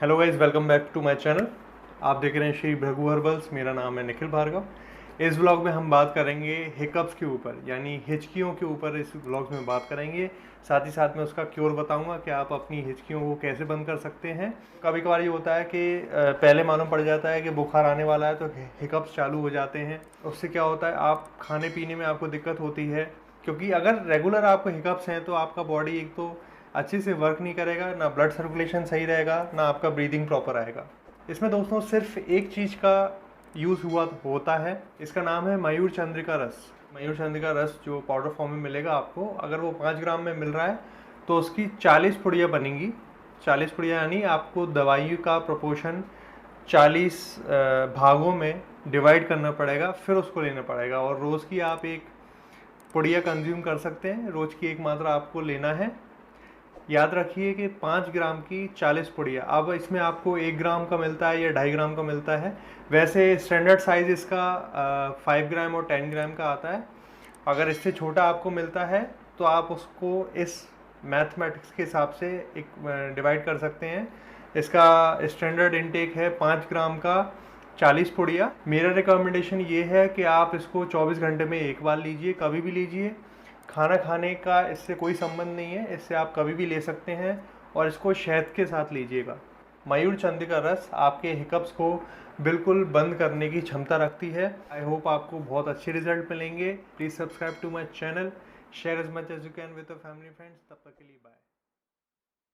Hello guys, welcome back to my channel. आप देख रहे हैं श्री भृगु हर्बल्स। मेरा नाम है निखिल भार्गव। इस व्लॉग में हम बात करेंगे हिकअप्स के ऊपर, यानी हिचकियों के ऊपर इस व्लॉग में बात करेंगे। साथ ही साथ में उसका क्योर बताऊंगा कि आप अपनी हिचकियों को कैसे बंद कर सकते हैं। कभी कभार ये होता है कि पहले मालूम पड़ जाता है कि बुखार आने वाला है तो हिकअप्स चालू हो जाते हैं। उससे क्या होता है, आप खाने पीने में आपको दिक्कत होती है, क्योंकि अगर रेगुलर आपको हिकअप्स हैं तो आपका बॉडी एक तो अच्छे से वर्क नहीं करेगा, ना ब्लड सर्कुलेशन सही रहेगा, ना आपका ब्रीदिंग प्रॉपर आएगा। इसमें दोस्तों सिर्फ एक चीज़ का यूज़ हुआ होता है, इसका नाम है मयूर चंद्रिका रस। मयूर चंद्रिका रस जो पाउडर फॉर्म में मिलेगा आपको, अगर वो 5 ग्राम में मिल रहा है तो उसकी 40 पुड़िया बनेंगी। 40 पुड़िया यानी आपको दवाई का प्रोपोर्शन 40 भागों में डिवाइड करना पड़ेगा, फिर उसको लेना पड़ेगा। और रोज़ की आप एक पुड़िया कंज्यूम कर सकते हैं, रोज़ की एक मात्रा आपको लेना है। याद रखिए कि 5 ग्राम की 40 पुड़िया। अब इसमें आपको 1 ग्राम का मिलता है या 2.5 ग्राम का मिलता है। वैसे स्टैंडर्ड साइज़ इसका 5 ग्राम और 10 ग्राम का आता है। अगर इससे छोटा आपको मिलता है तो आप उसको इस मैथमेटिक्स के हिसाब से एक डिवाइड कर सकते हैं। इसका स्टैंडर्ड इनटेक है 5 ग्राम का 40 पुड़िया। मेरा रिकमेंडेशन ये है कि आप इसको 24 घंटे में एक बार लीजिए, कभी भी लीजिए। खाना खाने का इससे कोई संबंध नहीं है, इससे आप कभी भी ले सकते हैं और इसको शहद के साथ लीजिएगा। मयूर चंद्रिका रस आपके हिकअप्स को बिल्कुल बंद करने की क्षमता रखती है। आई होप आपको बहुत अच्छे रिजल्ट मिलेंगे। Please subscribe to my channel, share as much as you can with your family friends. तब तक के लिए बाय।